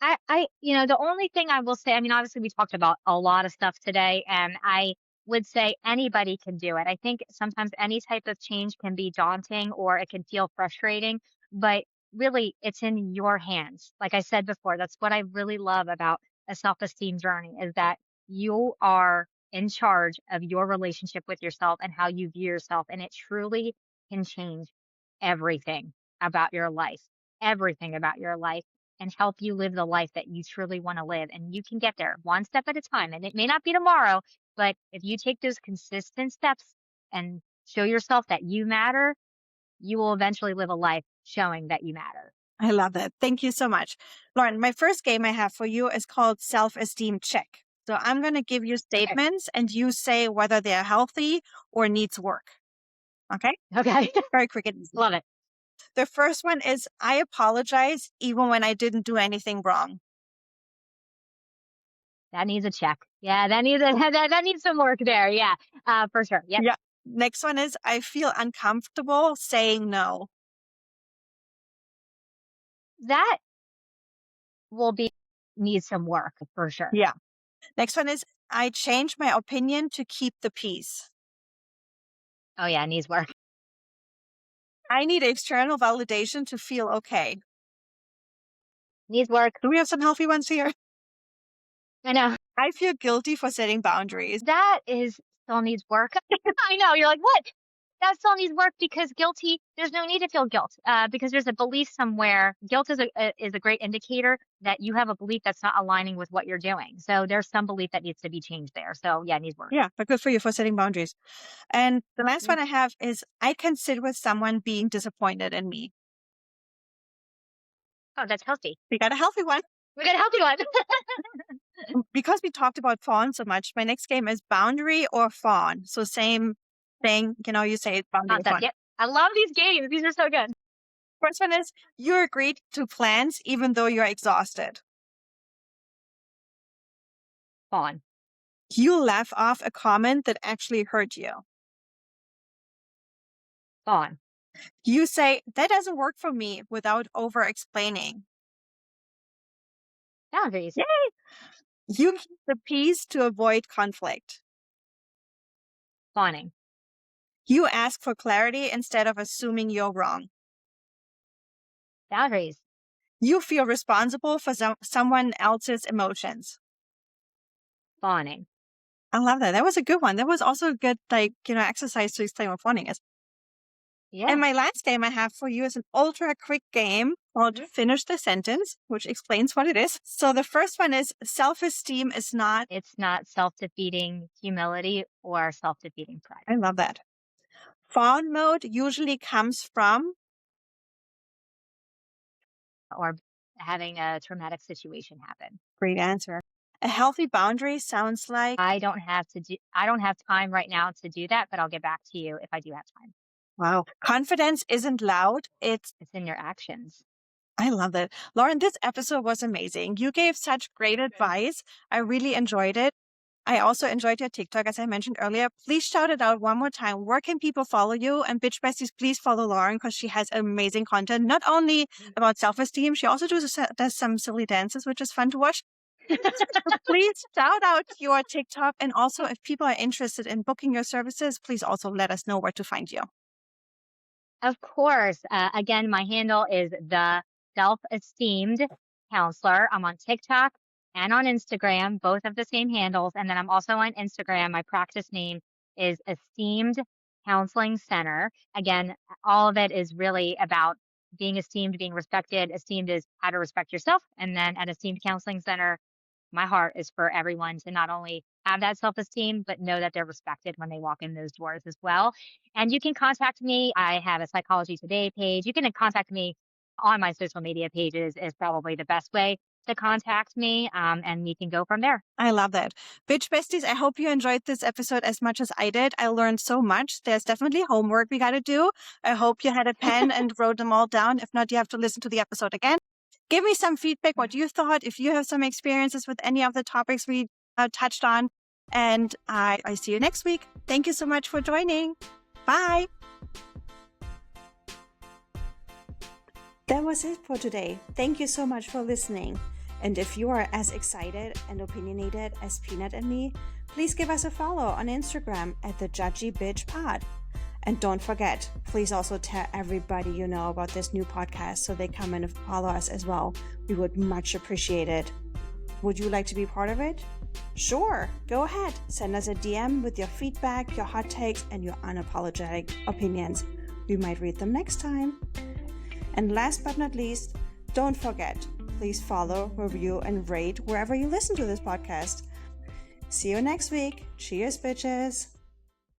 The only thing I will say, I mean, obviously we talked about a lot of stuff today, and I would say anybody can do it. I think sometimes any type of change can be daunting or it can feel frustrating, but really it's in your hands. Like I said before, that's what I really love about a self-esteem journey is that you are in charge of your relationship with yourself and how you view yourself, and it truly can change everything about your life, everything about your life and help you live the life that you truly want to live. And you can get there one step at a time. And it may not be tomorrow, but if you take those consistent steps and show yourself that you matter, you will eventually live a life showing that you matter. I love that. Thank you so much. Lauren, my first game I have for you is called Self-Esteem Check. So I'm going to give you Okay. statements and you say whether they're healthy or needs work. Okay? Okay. Very quick and easy. Love it. The first one is I apologize even when I didn't do anything wrong. That needs a check. Yeah, that needs that needs some work there. Yeah, for sure. Yep. Yeah. Next one is I feel uncomfortable saying no. That will be needs some work for sure. Yeah. Next one is I change my opinion to keep the peace. Oh yeah, it needs work. I need external validation to feel okay. Needs work. Do we have some healthy ones here? I know. I feel guilty for setting boundaries. That is still needs work. I know. You're like, what? That still needs work because guilty. There's no need to feel guilt because there's a belief somewhere. Guilt is a great indicator that you have a belief that's not aligning with what you're doing. So there's some belief that needs to be changed there. So yeah, it needs work. Yeah, but good for you for setting boundaries. And the last Mm. one I have is I can sit with someone being disappointed in me. Oh, that's healthy. We got a healthy one. We got a healthy one. Because we talked about Fawn so much, my next game is boundary or Fawn. So same thing, you say boundary or Concept. Fawn. Yep. I love these games. These are so good. First one is you agreed to plans even though you're exhausted. Fawn. You laugh off a comment that actually hurt you. Fawn. You say, that doesn't work for me without over explaining. Boundaries. Yay! You keep the peace to avoid conflict. Fawning. You ask for clarity instead of assuming you're wrong. Boundaries. You feel responsible for someone else's emotions. Fawning. I love that. That was a good one. That was also a good, exercise to explain what fawning is. Yeah. And my last game I have for you is an ultra quick game called Finish the Sentence, which explains what it is. So the first one is self-esteem is not. It's not self-defeating humility or self-defeating pride. I love that. Fawn mode usually comes from. Or having a traumatic situation happen. Great answer. A healthy boundary sounds like. I don't have time right now to do that, but I'll get back to you if I do have time. Wow. Confidence isn't loud. It's in your actions. I love that. Lauren, this episode was amazing. You gave such great advice. I really enjoyed it. I also enjoyed your TikTok, as I mentioned earlier. Please shout it out one more time. Where can people follow you? And Bitch Besties, please follow Lauren because she has amazing content, not only about self-esteem, she also does some silly dances, which is fun to watch. Please shout out your TikTok. And also, if people are interested in booking your services, please also let us know where to find you. Of course. Again, my handle is the Self-Esteemed Counselor. I'm on TikTok and on Instagram, both of the same handles. And then I'm also on Instagram. My practice name is Esteemed Counseling Center. Again, all of it is really about being esteemed, being respected. Esteemed is how to respect yourself. And then at Esteemed Counseling Center, my heart is for everyone to not only have that self-esteem, but know that they're respected when they walk in those doors as well. And you can contact me. I have a Psychology Today page. You can contact me on my social media pages is probably the best way to contact me. And we can go from there. I love that. Bitch Besties, I hope you enjoyed this episode as much as I did. I learned so much. There's definitely homework we got to do. I hope you had a pen and wrote them all down. If not, you have to listen to the episode again. Give me some feedback, what you thought, if you have some experiences with any of the topics we touched on. And I see you next week. Thank you so much for joining. Bye. That was it for today. Thank you so much for listening. And if you are as excited and opinionated as Peanut and me, please give us a follow on Instagram at the Judgy Bitch Pod. And don't forget, please also tell everybody you know about this new podcast so they come and follow us as well. We would much appreciate it. Would you like to be part of it? Sure, go ahead. Send us a DM with your feedback, your hot takes, and your unapologetic opinions. We might read them next time. And last but not least, don't forget, please follow, review, and rate wherever you listen to this podcast. See you next week. Cheers, bitches.